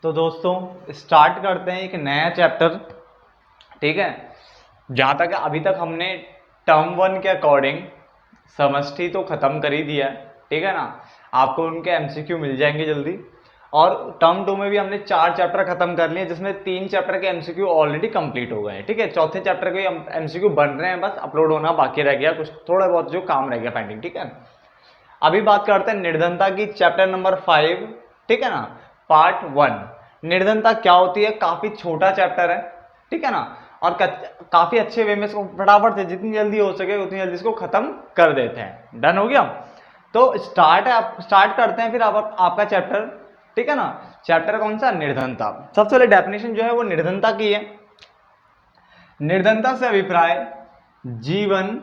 तो दोस्तों स्टार्ट करते हैं एक नया चैप्टर। ठीक है, जहाँ तक अभी तक हमने टर्म वन के अकॉर्डिंग समष्टि तो खत्म कर ही दिया है। ठीक है ना, आपको उनके एमसीक्यू मिल जाएंगे जल्दी। और टर्म टू में भी हमने 4 चैप्टर खत्म कर लिए, जिसमें 3 चैप्टर के एमसीक्यू ऑलरेडी कंप्लीट हो गए हैं। ठीक है, चौथे चैप्टर के एमसीक्यू बन रहे हैं, बस अपलोड होना बाकी रह गया, कुछ थोड़ा बहुत जो काम रह गया पेंडिंग। ठीक है, अभी बात करते हैं निर्धनता की, चैप्टर नंबर 5। ठीक है ना, पार्ट 1। निर्धनता क्या होती है, काफी छोटा चैप्टर है। ठीक है ना, और काफी अच्छे वे में इसको फटाफट से जितनी जल्दी हो सके उतनी जल्दी इसको खत्म कर देते हैं। डन हो गया, तो स्टार्ट करते हैं फिर आपका चैप्टर। ठीक है ना, चैप्टर कौन सा, निर्धनता। सबसे पहले डेफिनेशन जो है वो निर्धनता की है। निर्धनता से अभिप्राय जीवन,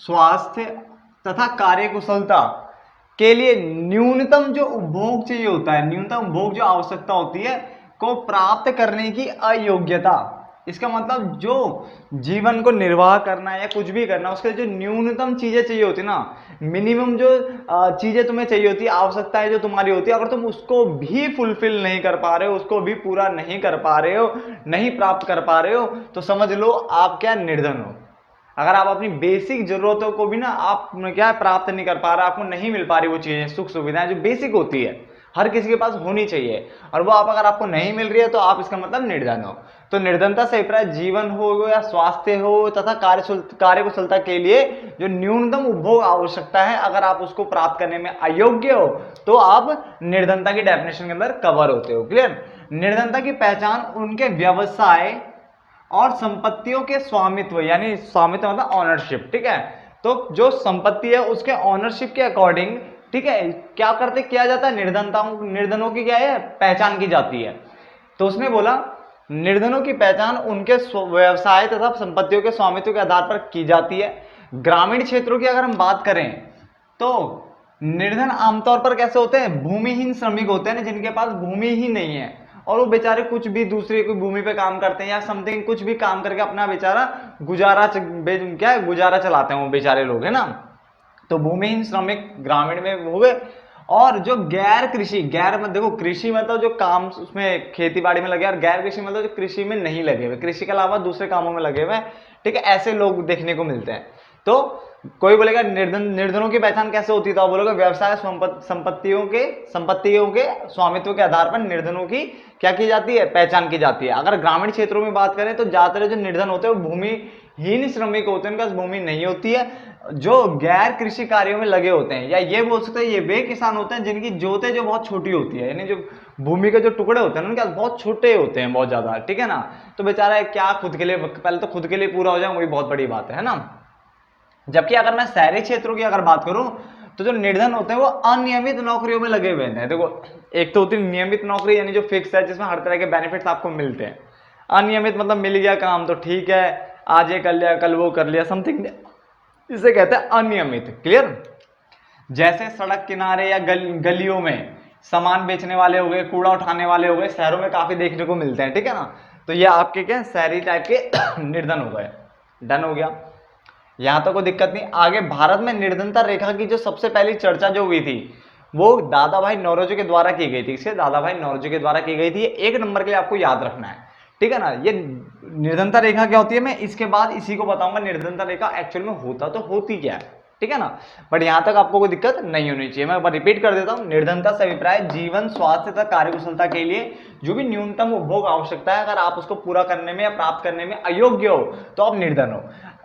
स्वास्थ्य तथा कार्यकुशलता के लिए न्यूनतम जो उपभोग चाहिए होता है, न्यूनतम उपभोग जो आवश्यकता होती है को प्राप्त करने की अयोग्यता। इसका मतलब जो जीवन को निर्वाह करना है या कुछ भी करना है, उसके जो न्यूनतम चीजें चाहिए होती है ना, मिनिमम जो चीजें तुम्हें चाहिए होती है, आवश्यकताएं जो तुम्हारी होती है, अगर तुम उसको भी फुलफिल नहीं कर पा रहे हो, उसको भी पूरा नहीं कर पा रहे हो, नहीं प्राप्त कर पा रहे हो, तो समझ लो आप क्या, निर्धन हो। अगर आप अपनी बेसिक जरूरतों को भी ना आप क्या प्राप्त नहीं कर पा रहे, आपको नहीं मिल पा रही वो चीजें, सुख सुविधाएं जो बेसिक होती है, हर किसी के पास होनी चाहिए, और वो अगर आपको नहीं मिल रही है तो आप इसका मतलब निर्धन हो। तो निर्धनता से अभिप्राय जीवन हो या स्वास्थ्य हो तथा कार्यकुशलता के लिए जो न्यूनतम उपभोग आवश्यकता है, अगर आप उसको प्राप्त करने में अयोग्य हो तो आप निर्धनता की डेफिनेशन के अंदर कवर होते हो। क्लियर। निर्धनता की पहचान उनके व्यवसाय और संपत्तियों के स्वामित्व, यानी स्वामित्व मतलब ऑनरशिप। ठीक है, तो जो संपत्ति है उसके ऑनरशिप के अकॉर्डिंग, ठीक है, क्या करते किया जाता है, निर्धनों की क्या है, पहचान की जाती है। तो उसने बोला निर्धनों की पहचान उनके व्यवसाय तथा संपत्तियों के स्वामित्व के आधार पर की जाती है। ग्रामीण क्षेत्रों की अगर हम बात करें तो निर्धन आमतौर पर कैसे होते हैं, भूमिहीन श्रमिक होते हैं ना, जिनके पास भूमि ही नहीं है, और वो बेचारे कुछ भी दूसरे की भूमि पे काम करते हैं या समथिंग, कुछ भी काम करके अपना बेचारा गुजारा चलाते हैं वो बेचारे लोग, है ना। तो भूमिहीन श्रमिक ग्रामीण में हो गए। और जो गैर कृषि, गैर मतलब देखो, कृषि मतलब जो काम उसमें खेती बाड़ी में लगे, और गैर कृषि मतलब जो कृषि में नहीं लगे हुए, कृषि के अलावा दूसरे कामों में लगे हुए। ठीक है, ऐसे लोग देखने को मिलते हैं। तो कोई बोलेगा निर्धनों की पहचान कैसे होती है, तो आप बोलोगे व्यवसाय संपत्तियों के स्वामित्व के आधार पर निर्धनों की क्या की जाती है, पहचान की जाती है। अगर ग्रामीण क्षेत्रों में बात करें तो ज्यादातर जो निर्धन होते हैं वो भूमिहीन श्रमिक होते हैं, उनके पास भूमि नहीं होती है, जो गैर कृषि कार्यों में लगे होते हैं, या ये बोल सकते हैं ये वे किसान होते हैं जिनकी जोतें जो बहुत छोटी होती है, यानी जो भूमि के जो टुकड़े होते हैं उनके बहुत छोटे होते हैं, बहुत ज्यादा। ठीक है ना, तो बेचारा क्या खुद के लिए, पहले तो खुद के लिए पूरा हो जाए वही बहुत बड़ी बात है ना। जबकि अगर मैं शहरी क्षेत्रों की अगर बात करूं तो जो निर्धन होते हैं वो अनियमित नौकरियों में लगे हुए हैं। देखो, एक तो होती है नियमित नौकरी, यानी जो फिक्स है, जिसमें हर तरह के बेनिफिट्स आपको मिलते हैं। अनियमित मतलब मिल गया काम तो ठीक है, आज ये कर लिया कल वो कर लिया, समथिंग, इसे कहते हैं अनियमित। क्लियर। जैसे सड़क किनारे या गलियों में सामान बेचने वाले हो गए, कूड़ा उठाने वाले हो गए, शहरों में काफी देखने को मिलते हैं। ठीक है ना, तो ये आपके क्या शहरी टाइप के निर्धन हो गए। डन हो गया, यहां तो कोई दिक्कत नहीं। आगे भारत में निर्धनता रेखा की जो सबसे पहली चर्चा जो हुई थी वो दादा भाई नौरोजी के द्वारा की गई थी। इससे दादा भाई नौरोजी के द्वारा की गई थी, एक नंबर के लिए आपको याद रखना है। ठीक है ना, ये निर्धनता रेखा क्या होती है, मैं इसके बाद इसी को बताऊंगा निर्धनता रेखा एक्चुअल में होता तो होती क्या है। ठीक है ना, बट यहां तक आपको कोई दिक्कत नहीं होनी चाहिए। मैं रिपीट कर देता हूं, निर्धनता से अभिप्राय जीवन, स्वास्थ्य तथा कार्यकुशलता के लिए जो भी न्यूनतम उपभोग आवश्यकता है, अगर आप उसको पूरा करने में या प्राप्त करने में अयोग्य हो तो आप निर्धन हो।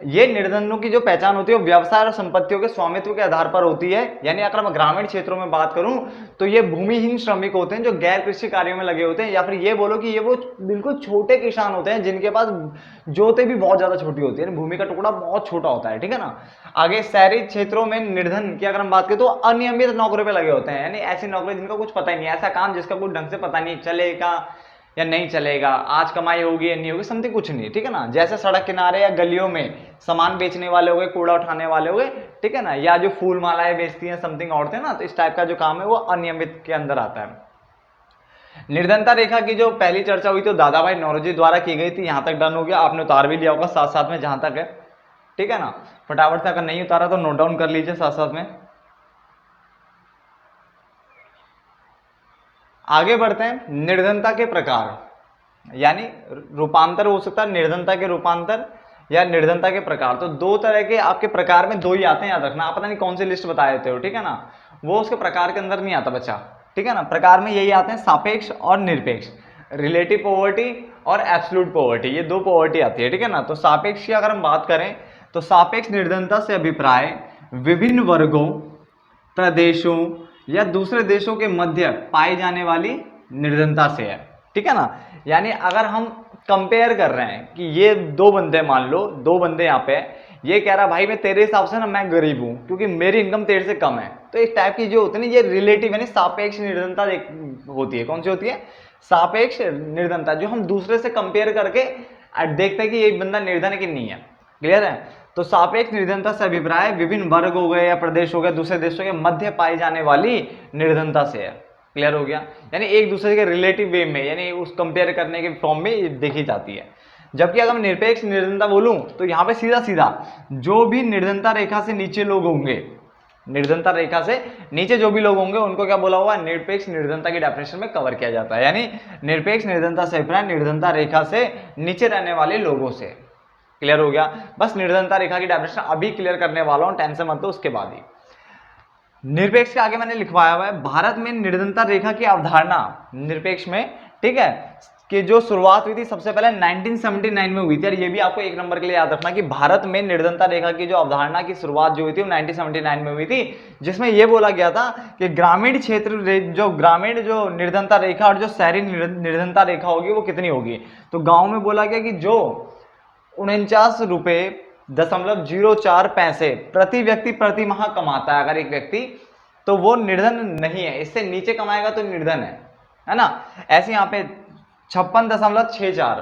ये निर्धनों की जो पहचान होती है व्यवसाय और संपत्तियों के स्वामित्व के आधार पर होती है। यानी अगर मैं ग्रामीण क्षेत्रों में बात करूं तो ये भूमिहीन श्रमिक होते हैं जो गैर कृषि कार्यों में लगे होते हैं, या फिर ये बोलो कि ये वो बिल्कुल छोटे किसान होते हैं जिनके पास जोतें भी बहुत ज्यादा छोटी होती है, भूमि का टुकड़ा बहुत छोटा होता है। ठीक है ना, आगे शहरी क्षेत्रों में निर्धन की अगर हम बात करें तो अनियमित नौकरी पे लगे होते हैं, यानी ऐसी नौकरी जिनका कुछ पता ही नहीं, ऐसा काम जिसका कुछ ढंग से पता नहीं चलेगा या नहीं चलेगा, आज कमाई होगी या नहीं होगी, समथिंग कुछ नहीं। ठीक है ना, जैसे सड़क किनारे या गलियों में सामान बेचने वाले हो गए, कूड़ा उठाने वाले हो गए, ठीक है ना, या जो फूल मालाएं बेचती हैं समथिंग औरतें ना, तो इस टाइप का जो काम है वो अनियमित के अंदर आता है। निर्धनता रेखा की जो पहली चर्चा हुई तो दादा भाई नौरोजी द्वारा की गई थी। यहां तक डन हो गया, आपने उतार भी लिया होगा साथ साथ में जहां तक है। ठीक है ना, फटाफट से, अगर नहीं उतारा तो नोट डाउन कर लीजिए साथ साथ में। आगे बढ़ते हैं, निर्धनता के प्रकार, यानी रूपांतर हो सकता है निर्धनता के रूपांतर या निर्धनता के प्रकार। तो दो तरह के आपके प्रकार में दो ही आते हैं, याद रखना। आप पता नहीं कौन सी लिस्ट बता देते हो, ठीक है ना, वो उसके प्रकार के अंदर नहीं आता बच्चा, ठीक है ना। प्रकार में यही आते हैं, सापेक्ष और निरपेक्ष, रिलेटिव पॉवर्टी और एब्सोल्यूट पॉवर्टी, ये दो पॉवर्टी आती है, ठीक है ना। तो सापेक्ष की अगर हम बात करें तो सापेक्ष निर्धनता से अभिप्राय विभिन्न वर्गों, प्रदेशों या दूसरे देशों के मध्य पाई जाने वाली निर्धनता से है, ठीक है ना। यानी अगर हम कंपेयर कर रहे हैं कि ये दो बंदे, मान लो दो बंदे यहाँ पे, ये कह रहा भाई मैं तेरे हिसाब से ना मैं गरीब हूं क्योंकि मेरी इनकम तेरे से कम है। तो इस टाइप की जो होती है ना, ये रिलेटिव यानी सापेक्ष निर्धनता होती है। कौन सी होती है? सापेक्ष निर्धनता, जो हम दूसरे से कंपेयर करके देखते हैं कि ये बंदा निर्धन है कि नहीं है। क्लियर है? तो सापेक्ष निर्धनता से अभिप्राय विभिन्न वर्ग हो गए या प्रदेश हो गए, दूसरे देशों के मध्य पाई जाने वाली निर्धनता से है। क्लियर हो गया? यानी एक दूसरे के रिलेटिव वे में, यानी उस कंपेयर करने के फॉर्म में देखी जाती है। जबकि अगर मैं निरपेक्ष निर्धनता बोलूं तो यहाँ पे सीधा सीधा जो भी निर्धनता रेखा से नीचे लोग होंगे, निर्धनता रेखा से नीचे जो भी लोग होंगे उनको क्या बोला हुआ है? निरपेक्ष निर्धनता की डेफिनेशन में कवर किया जाता है। यानी निरपेक्ष निर्धनता से अभिप्राय निर्धनता रेखा से नीचे रहने वाले लोगों से। क्लियर हो गया? बस निर्धनता रेखा की डेफिनेशन अभी क्लियर करने वाला हूं, टेंशन मत लो, उसके बाद ही। निरपेक्ष के आगे मैंने लिखवाया हुआ है, भारत में निर्धनता रेखा की अवधारणा निरपेक्ष में, ठीक है, कि जो शुरुआत हुई थी सबसे पहले 1979 में हुई थी। और ये भी आपको एक नंबर के लिए याद रखना कि भारत में निर्धनता रेखा की जो अवधारणा की शुरुआत जो हुई थी वो 1979 में हुई थी, जिसमें यह बोला गया था कि ग्रामीण क्षेत्र जो ग्रामीण जो निर्धनता रेखा और जो शहरी निर्धनता रेखा होगी वो कितनी होगी। तो गांव में बोला गया कि जो 49.04 प्रति व्यक्ति प्रति माह कमाता है अगर एक व्यक्ति, तो वो निर्धन नहीं है। इससे नीचे कमाएगा तो निर्धन है ना। ऐसे यहाँ पे 56.64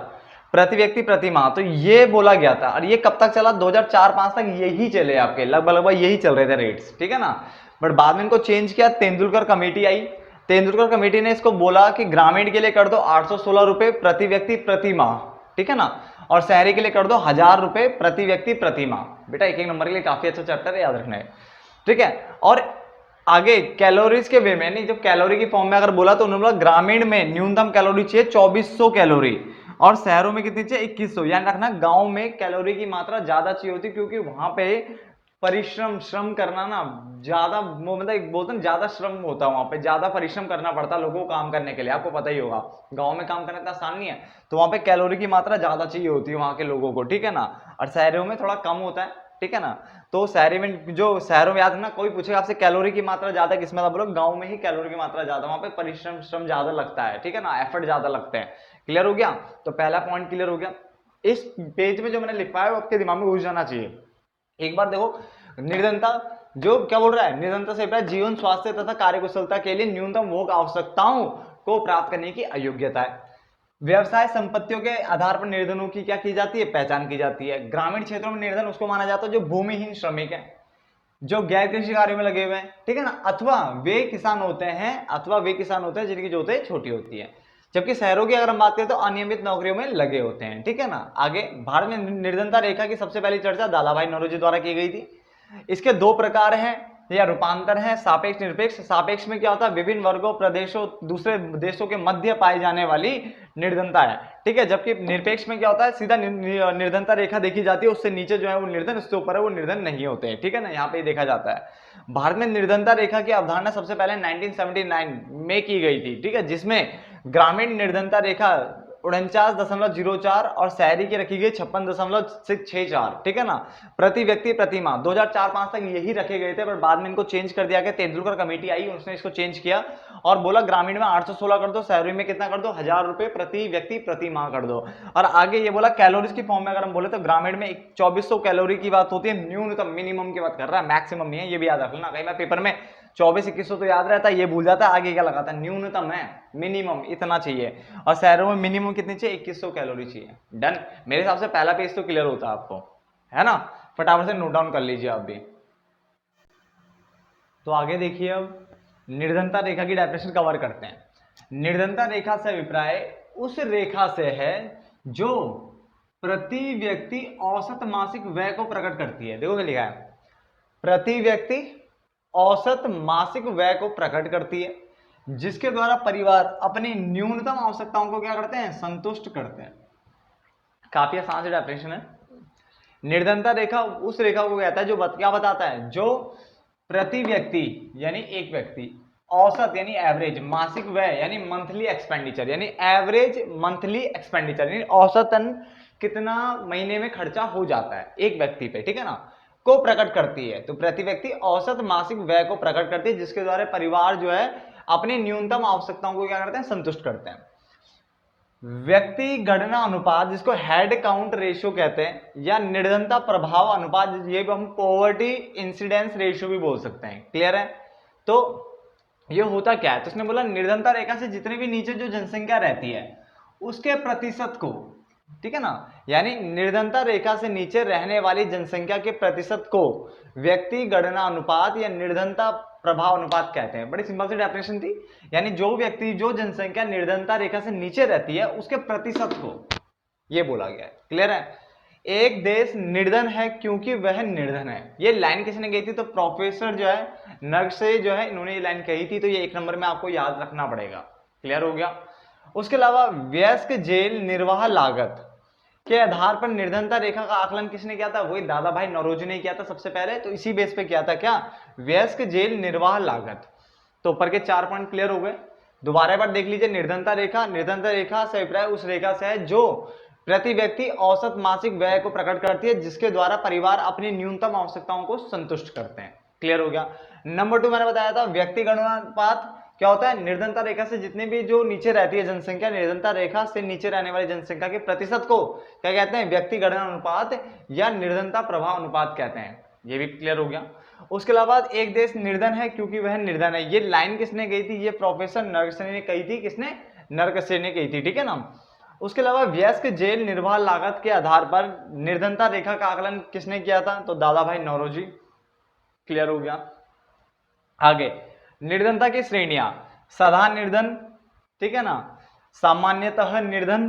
प्रति व्यक्ति प्रति माह, तो ये बोला गया था। और ये कब तक चला? 2004-5 तक यही चले आपके, लगभग यही चल रहे थे रेट्स, ठीक है ना। बट बाद में इनको चेंज किया, तेंदुलकर कमेटी आई। तेंदुलकर कमेटी ने इसको बोला कि ग्रामीण के लिए कर दो 816 रुपए प्रति व्यक्ति प्रति माह, ठीक है ना, और शहरी के लिए कर दो 1000 रुपए प्रति व्यक्ति प्रति माह। बेटा एक एक नंबर के लिए काफी अच्छा चैप्टर है, याद रखना है, ठीक है। और आगे कैलोरीज के वे में, नहीं जब कैलोरी की फॉर्म में अगर बोला तो उन्होंने बोला ग्रामीण में न्यूनतम कैलोरी चाहिए 2400 कैलोरी और शहरों में कितनी चाहिए? 2100। यानी रखना गांव में कैलोरी की मात्रा ज्यादा चाहिए होती, क्योंकि वहां पे परिश्रम श्रम करना ना ज्यादा, मतलब बोलते हैं ज्यादा श्रम होता है, वहां पे ज्यादा परिश्रम करना पड़ता है लोगों को काम करने के लिए। आपको पता ही होगा गांव में काम करना इतना आसान नहीं है, तो वहां पे कैलोरी की मात्रा ज्यादा चाहिए होती है वहां के लोगों को, ठीक है ना। और शहरों में थोड़ा कम होता है, ठीक है ना। तो शहरी में, जो शहरों में, याद रखना कोई पूछेगा आपसे कैलोरी की मात्रा ज्यादा किसमें, था बोलो गांव में ही कैलोरी की मात्रा ज्यादा, वहां पे परिश्रम श्रम ज्यादा लगता है, ठीक है ना, एफर्ट ज्यादा लगते हैं। क्लियर हो गया? तो पहला पॉइंट क्लियर हो गया। इस पेज में जो मैंने लिखवाया है आपके दिमाग में घुस जाना चाहिए। एक बार देखो, निर्धनता जो क्या बोल रहा है, निर्धनता से जीवन स्वास्थ्य तथा कार्यकुशलता के लिए न्यूनतम भोग आवश्यकताओं को प्राप्त करने की अयोग्यता है। व्यवसाय संपत्तियों के आधार पर निर्धनों की क्या की जाती है? पहचान की जाती है। ग्रामीण क्षेत्रों में निर्धन उसको माना जाता है जो भूमिहीन श्रमिक है, जो गैर कृषि कार्यों में लगे हुए हैं, ठीक है ना, अथवा वे किसान होते हैं जिनकी जोतें छोटी होती है। जबकि शहरों की अगर हम बात करें तो अनियमित नौकरियों में लगे होते हैं, ठीक है ना। आगे भारत में निर्धनता रेखा की सबसे पहली चर्चा दादाभाई नौरोजी द्वारा की गई थी। इसके दो प्रकार हैं या रूपांतर है, सापेक्ष निरपेक्ष। सापेक्ष में क्या होता है? विभिन्न वर्गों, प्रदेशों, दूसरे देशों के मध्य पाई जाने वाली निर्धनता है, ठीक है। जबकि निरपेक्ष में क्या होता है? सीधा निर्धनता रेखा देखी जाती है, उससे नीचे जो है वो निर्धन, उससे ऊपर है वो निर्धन नहीं होते हैं, ठीक है ना। यहाँ पे देखा जाता है। भारत में निर्धनता रेखा की अवधारणा सबसे पहले 1979 में की गई थी, ठीक है, जिसमें ग्रामीण निर्धनता रेखा 49.04 और शहरी की रखी गई 56.64, ठीक है ना, प्रति व्यक्ति प्रति माह। 2004-5 तक यही रखे गए थे, पर बाद में इनको चेंज कर दिया गया। तेंदुलकर कमेटी आई, उसने इसको चेंज किया और बोला ग्रामीण में 816 कर दो, शहरी में कितना कर दो? 1000 रुपए प्रति व्यक्ति प्रति माह कर दो। और आगे ये बोला कैलोरीज की फॉर्म में अगर हम बोले तो ग्रामीण में 2400 कैलोरी की बात होती है, न्यूनतम, मिनिमम की बात कर रहा है, मैक्सिमम नहीं है, ये भी याद रख लेना। कहीं मैं पेपर में 2400-2100 तो याद रहता है, ये भूल जाता है, आगे क्या लगाता है? न्यूनतम है, मिनिमम इतना चाहिए। और शहरों में मिनिमम कितनी चाहिए? 2100 कैलोरी चाहिए। डन। मेरे हिसाब से पहला पेज तो क्लियर होता है आपको, है ना। फटाफट से नोट डाउन कर लीजिए आप भी। तो आगे देखिए, अब निर्धनता रेखा की डेफिनेशन कवर करते हैं। निर्धनता रेखा से अभिप्राय उस रेखा से है जो प्रति व्यक्ति औसत मासिक व्यय को प्रकट करती है। देखो क्या लिखा है? प्रति व्यक्ति औसत मासिक व्यय को प्रकट करती है। जिसके द्वारा परिवार अपनी न्यूनतम आवश्यकताओं को क्या करते हैं, संतुष्ट करते हैं। काफी आसान से डेफिनेशन है। निर्धनता रेखा उस रेखा को कहता है जो क्या बताता है, जो प्रति व्यक्ति यानी एक व्यक्ति औसत यानी एवरेज मासिक व्यय यानी मंथली एक्सपेंडिचर यानी एवरेज मंथली एक्सपेंडिचर यानी औसतन कितना महीने में खर्चा हो जाता है एक व्यक्ति पे, ठीक है ना, को प्रकट करती है। तो प्रति व्यक्ति औसत मासिक व्यय को प्रकट करती है, जिसके द्वारा परिवार जो है अपनी न्यूनतम आवश्यकताओं को क्या करते हैं, संतुष्ट करते हैं। व्यक्ति गणना अनुपात जिसको हेड काउंट रेशियो कहते हैं, या निर्धनता प्रभाव अनुपात, ये भी हम पॉवर्टी इंसिडेंस रेशियो भी बोल सकते हैं। क्लियर है? तो ये होता क्या है, तो उसने बोला निर्धनता रेखा से जितने भी नीचे जो जनसंख्या रहती है उसके प्रतिशत को, ठीक है ना, यानी निर्धनता रेखा से नीचे रहने वाली जनसंख्या के प्रतिशत को व्यक्ति गणना अनुपात या निर्धनता प्रभाव अनुपात कहते हैं। बड़ी सिंपल सी डेफिनेशन थी, यानी जो व्यक्ति जो जनसंख्या निर्धनता रेखा से नीचे रहती है उसके प्रतिशत को ये बोला गया है। क्लियर है? एक देश निर्धन है क्योंकि वह निर्धन है, ये लाइन किसने कही थी, तो प्रोफेसर जो है नर्क से जो है इन्होंने ये लाइन कही थी, तो ये 1 नंबर में आपको याद रखना पड़ेगा। क्लियर हो गया? उसके अलावा वयस्क जेल निर्वाह लागत के आधार पर निर्धनता रेखा का आकलन किसने किया था, वही दादा भाई नौरोजी ने किया था सबसे पहले। तो इसी बेस पे किया था क्या, वयस्क जेल निर्वाह लागत। तो ऊपर के 4 पॉइंट क्लियर हो गए। दोबारा एक बार देख लीजिए, निर्धनता रेखा से अभिप्राय उस रेखा से है जो प्रति व्यक्ति औसत मासिक व्यय को प्रकट करती है, जिसके द्वारा परिवार अपनी न्यूनतम आवश्यकताओं को संतुष्ट करते हैं। क्लियर हो गया? नंबर 2 मैंने बताया था व्यक्ति गणनानुपात क्या होता है, निर्धनता रेखा से जितने भी जो नीचे रहती है जनसंख्या, निर्धनता रेखा से नीचे रहने वाली जनसंख्या के प्रतिशत को क्या कहते हैं, व्यक्ति गणना अनुपात या निर्धनता प्रभाव अनुपात कहते हैं। ये भी क्लियर हो गया। उसके अलावा एक देश निर्धन है क्योंकि वह निर्धन है, ये लाइन किसने कही थी, ये प्रोफेसर नरकसे ने कही थी। किसने? नरकसे ने कही थी, ठीक है ना। उसके अलावा वयस्क जेल निर्वाह लागत के आधार पर निर्धनता रेखा का आकलन किसने किया था, तो दादा भाई नौरोजी। क्लियर हो गया? आगे निर्धनता की श्रेणियां, सदा निर्धन, ठीक है ना, सामान्यतः निर्धन,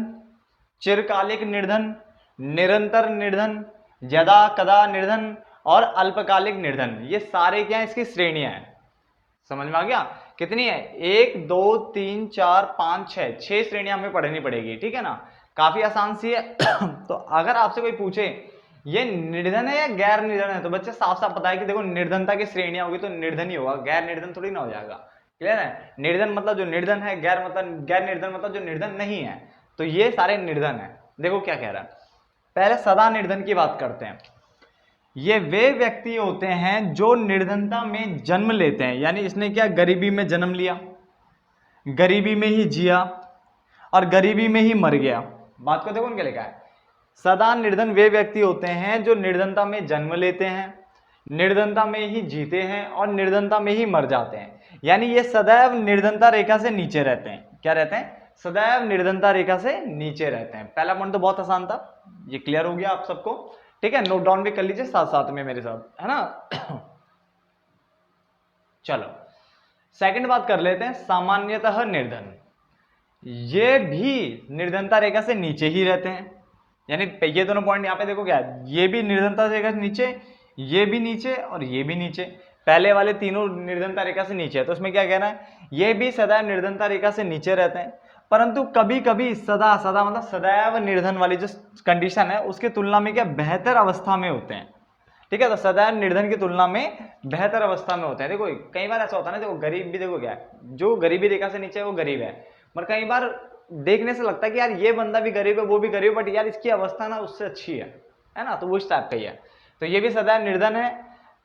चिरकालिक निर्धन, निरंतर निर्धन, यदा कदा निर्धन और अल्पकालिक निर्धन। ये सारे क्या है, इसकी श्रेणियां हैं। समझ में आ गया? कितनी है, 1 2 3 4 5 6 श्रेणियां हमें पढ़नी पड़ेगी, ठीक है ना। काफी आसान सी है। तो अगर आपसे कोई पूछे ये निर्धन है या गैर निर्धन है, तो बच्चे साफ साफ पता है कि देखो निर्धनता की श्रेणियां होगी तो निर्धन ही होगा, गैर निर्धन थोड़ी ना हो जाएगा। क्लियर है? निर्धन मतलब जो निर्धन है, गैर निर्धन मतलब जो निर्धन नहीं है। तो ये सारे निर्धन है। देखो क्या कह रहा है, पहले सदा निर्धन की बात करते हैं। ये वे व्यक्ति होते हैं जो निर्धनता में जन्म लेते हैं, यानी इसने क्या, गरीबी में जन्म लिया, गरीबी में ही जिया और गरीबी में ही मर गया। बात को देखो उनके लिखा है, सदा निर्धन वे व्यक्ति होते हैं जो निर्धनता में जन्म लेते हैं, निर्धनता में ही जीते हैं और निर्धनता में ही मर जाते हैं। यानी ये सदैव निर्धनता रेखा से नीचे रहते हैं। क्या रहते हैं? सदैव निर्धनता रेखा से नीचे रहते हैं। पहला पॉइंट तो बहुत आसान था, ये क्लियर हो गया आप सबको, ठीक है। नोट डाउन भी कर लीजिए साथ साथ में मेरे साथ, है ना। चलो सेकंड बात कर लेते हैं, सामान्यतः निर्धन। ये भी निर्धनता रेखा से नीचे ही रहते हैं, यानी ये दोनों पॉइंट यहाँ पे देखो क्या है, ये भी निर्धनता रेखा से नीचे, ये भी नीचे और ये भी नीचे। पहले वाले तीनों निर्धनता रेखा से नीचे है, तो उसमें क्या कहना है, ये भी सदैव निर्धनता रेखा से नीचे रहते हैं, परंतु कभी कभी सदा मतलब सदैव निर्धन वाली जो कंडीशन है उसकी तुलना में क्या बेहतर अवस्था में होते हैं, ठीक है। तो सदैव निर्धन की तुलना में बेहतर अवस्था में होते हैं। देखो कई बार ऐसा होता है ना, देखो गरीब भी देखो क्या है, जो गरीबी रेखा से नीचे है वो गरीब है, मगर कई बार देखने से लगता है कि यार ये बंदा भी गरीब है वो भी गरीब है, बट यार इसकी अवस्था ना उससे अच्छी है ना, तो वो इस टाइप का ही है। तो ये भी सदैव निर्धन है,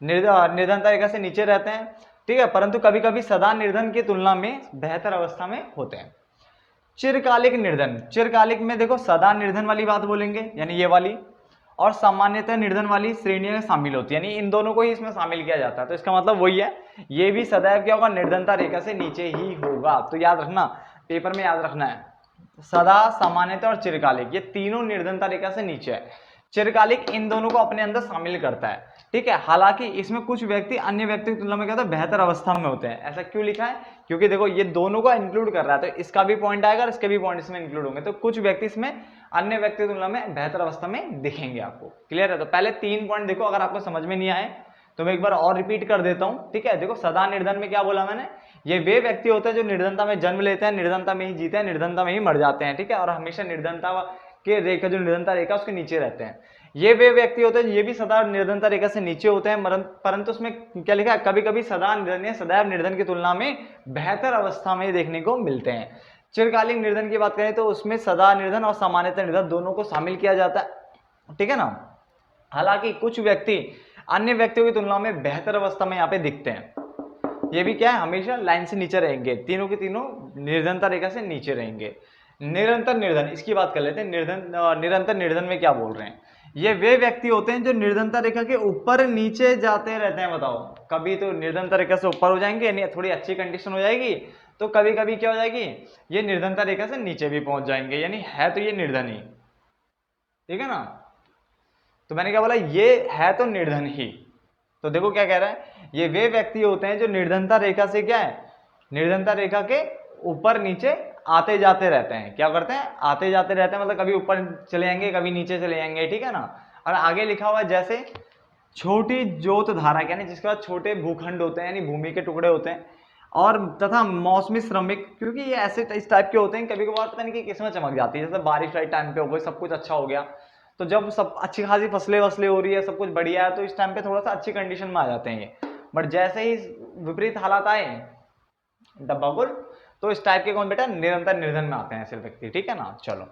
निर्धनता रेखा से नीचे रहते हैं, ठीक है, परंतु कभी कभी सदा निर्धन की तुलना में बेहतर अवस्था में होते हैं। चिरकालिक निर्धन, चिरकालिक में देखो सदा निर्धन वाली बात बोलेंगे, यानी ये वाली, और सामान्यतः निर्धन वाली श्रेणियों में शामिल होती है, यानी इन दोनों को ही इसमें शामिल किया जाता है। तो इसका मतलब वही है, ये भी सदैव क्या होगा, निर्धनता रेखा से नीचे ही होगा। तो याद रखना, पेपर में याद रखना है, सदा, सामान्यतः और चिरकालिक, ये तीनों निर्धनता रेखा से नीचे है। चिरकालिक इन दोनों को अपने अंदर शामिल करता है, ठीक है। हालांकि इसमें कुछ व्यक्ति अन्य व्यक्ति की तुलना में क्या होता है, बेहतर अवस्था में होते हैं। ऐसा क्यों लिखा है, क्योंकि देखो ये दोनों को इंक्लूड कर रहा है, तो इसका भी पॉइंट आएगा और इसके भी पॉइंट इसमें इंक्लूड होंगे। तो कुछ व्यक्ति इसमें अन्य व्यक्ति की तुलना में बेहतर अवस्था में दिखेंगे आपको। क्लियर है? तो पहले 3 पॉइंट देखो, अगर आपको समझ में नहीं आए तो मैं एक बार और रिपीट कर देता हूं, ठीक है। देखो सदा निर्धन में क्या बोला मैंने, ये वे व्यक्ति होते हैं जो निर्धनता में जन्म लेते हैं, निर्धनता में ही जीते हैं, निर्धनता में ही मर जाते हैं, ठीक है, और हमेशा निर्धनता के रेखा, जो निर्धनता रेखा उसके नीचे रहते हैं। ये वे व्यक्ति होते हैं, ये भी सदा निर्धनता रेखा से नीचे होते हैं, परंतु उसमें क्या लिखा है, कभी कभी सदा निर्धन या सदैव निर्धन की तुलना में बेहतर अवस्था में देखने को मिलते हैं। चिरकालिक निर्धन की बात करें तो उसमें सदा निर्धन और सामान्यतः निर्धन दोनों को शामिल किया जाता है, ठीक है ना। हालांकि कुछ व्यक्ति अन्य व्यक्तियों की तुलना में बेहतर अवस्था में यहाँ पे दिखते हैं, ये भी क्या है, हमेशा लाइन से नीचे रहेंगे, तीनों के तीनों निर्धनता रेखा से नीचे रहेंगे। निरंतर निर्धन, इसकी बात कर लेते हैं। निरंतर निर्धन में क्या बोल रहे हैं, ये वे व्यक्ति होते हैं जो निर्धनता रेखा के ऊपर नीचे जाते रहते हैं। बताओ, कभी तो निर्धनता रेखा से ऊपर हो जाएंगे, यानी थोड़ी अच्छी कंडीशन हो जाएगी, तो कभी कभी क्या हो जाएगी, ये निर्धनता रेखा से नीचे भी पहुंच जाएंगे, यानी है तो ये निर्धन ही, ठीक है ना। तो मैंने क्या बोला, ये है तो निर्धन ही। तो देखो क्या कह रहा है, ये वे व्यक्ति होते हैं जो निर्धनता रेखा से क्या है, निर्धनता रेखा के ऊपर नीचे आते जाते रहते हैं। क्या करते हैं, आते जाते रहते हैं, मतलब कभी ऊपर चले जाएंगे, कभी नीचे चले जाएंगे, ठीक है ना। और आगे लिखा हुआ है जैसे छोटी जोत धारा, यानी जिसके बाद छोटे भूखंड होते हैं, यानी भूमि के टुकड़े होते हैं, और तथा मौसमी श्रमिक, क्योंकि ये ऐसे इस टाइप के होते हैं, कभी कभार पता नहीं कि किस्मत चमक जाती है, जैसे बारिश वाले टाइम पे हो गई, सब कुछ अच्छा हो गया, तो जब सब अच्छी खासी फसलें वसलें हो रही है, सब कुछ बढ़िया है, तो इस टाइम पे थोड़ा सा अच्छी कंडीशन में आ जाते हैं ये। बट जैसे ही विपरीत हालात आए डब्बाकुल, तो इस टाइप के कौन बेटा, निरंतर निर्धन में आते हैं ऐसे व्यक्ति, ठीक है ना। चलो,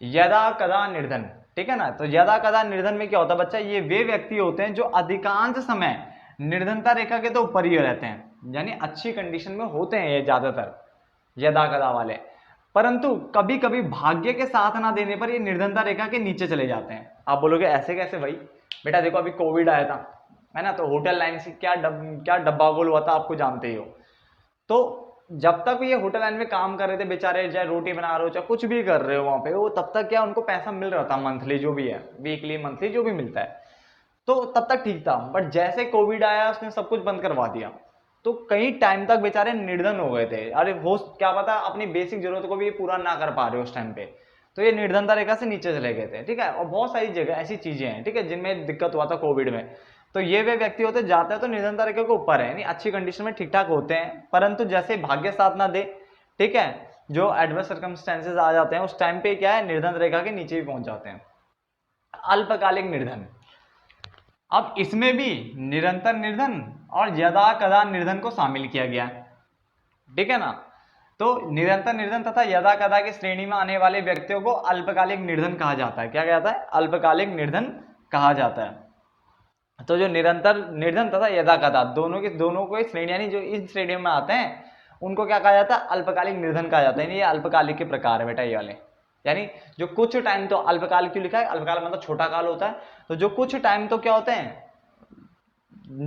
यदा कदा निर्धन, ठीक है ना। तो यदा कदा निर्धन में क्या होता है बच्चा, ये वे व्यक्ति होते हैं जो अधिकांश समय निर्धनता रेखा के तो ऊपर ही रहते हैं, यानी अच्छी कंडीशन में होते हैं ये ज्यादातर यदा कदा वाले, परंतु कभी कभी भाग्य के साथ ना देने पर ये निर्धनता रेखा के नीचे चले जाते हैं। आप बोलोगे ऐसे कैसे भाई, बेटा देखो अभी कोविड आया था, है ना, तो होटल लाइन से क्या डब्बा गोल हुआ था, आपको जानते ही हो। तो जब तक ये होटल लाइन में काम कर रहे थे बेचारे, चाहे रोटी बना रहे हो चाहे कुछ भी कर रहे हो वहां पे, वो तब तक क्या उनको पैसा मिल रहा था, मंथली जो भी है, वीकली मंथली जो भी मिलता है, तो तब तक ठीक था। बट जैसे कोविड आया उसने सब कुछ बंद करवा दिया, तो कई टाइम तक बेचारे निर्धन हो गए थे। अरे हो क्या पता अपनी बेसिक जरूरत को भी पूरा ना कर पा रहे उस टाइम पे, तो ये निर्धनता रेखा से नीचे चले गए थे, ठीक है। और बहुत सारी जगह ऐसी चीजें हैं, ठीक है, जिनमें दिक्कत हुआ था कोविड में। तो ये वे व्यक्ति होते जाते हैं तो निर्धनता रेखा के ऊपर है, यानी अच्छी कंडीशन में ठीक ठाक होते हैं, परंतु जैसे भाग्य साथ ना दे, ठीक है, जो एडवर्स सर्कमस्टेंसेस आ जाते हैं उस टाइम पे क्या है, निर्धन रेखा के नीचे भी पहुंच जाते हैं। अल्पकालिक निर्धन, अब इसमें भी निरंतर निर्धन और यदा कदा निर्धन को शामिल किया गया है, ठीक है ना। तो निरंतर निर्धन तथा यदा कदा की श्रेणी में आने वाले व्यक्तियों को अल्पकालिक निर्धन कहा जाता है। क्या कहता है, अल्पकालिक निर्धन कहा जाता है। तो जो निरंतर निर्धन तथा यदा कदा दोनों को श्रेणी, यानी जो इस श्रेणी में आते हैं उनको क्या कहा जाता है, अल्पकालिक निर्धन कहा जाता है। ये अल्पकालिक के प्रकार है बेटा ये वाले, यानी जो कुछ टाइम, तो अल्पकाल क्यों लिखा है, अल्पकाल मतलब छोटा काल होता है, तो जो कुछ टाइम तो क्या होते हैं,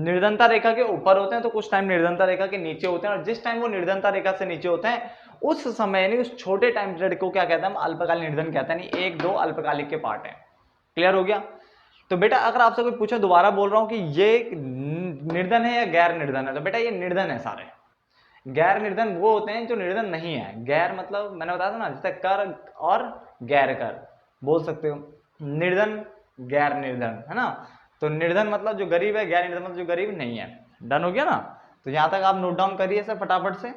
निर्धनता रेखा के ऊपर होते हैं, तो कुछ टाइम निर्धनता रेखा के नीचे होते हैं, और जिस टाइम वो निर्धनता रेखा से नीचे होते हैं उस समय, यानी उस छोटे टाइम पीरियड को क्या कहते हैं, हम अल्पकालिक निर्धन कहते हैं, यानी 1-2 अल्पकालिक के पार्ट है। क्लियर हो गया। तो बेटा अगर आपसे कोई पूछे, दोबारा बोल रहा हूं कि ये निर्धन है या गैर निर्धन है, तो बेटा ये निर्धन है सारे। गैर निर्धन वो होते हैं जो निर्धन नहीं है। गैर मतलब मैंने बताया था ना, जैसे कर और गैर कर बोल सकते हो, निर्धन गैर निर्धन, है ना। तो निर्धन मतलब जो गरीब है, गैर निर्धन मतलब जो गरीब नहीं है। डन हो गया ना। तो यहां तक आप नोट डाउन करिए सर फटाफट से,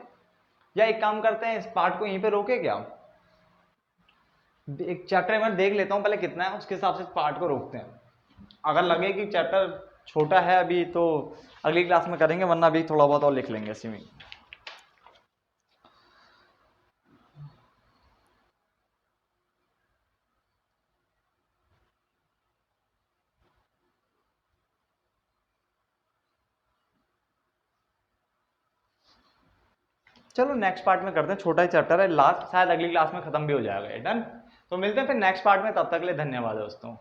या एक काम करते हैं इस पार्ट को यहीं पे रोके क्या, एक चैप्टर में देख लेता हूं पहले कितना है, उसके हिसाब से पार्ट को रोकते हैं। अगर लगे कि चैप्टर छोटा है अभी तो अगली क्लास में करेंगे, वरना अभी थोड़ा बहुत और लिख लेंगे इसी में। चलो नेक्स्ट पार्ट में करते हैं, छोटा ही चैप्टर है, लास्ट शायद अगली क्लास में खत्म भी हो जाएगा। डन। तो मिलते हैं फिर नेक्स्ट पार्ट में, तब तक के लिए धन्यवाद दोस्तों।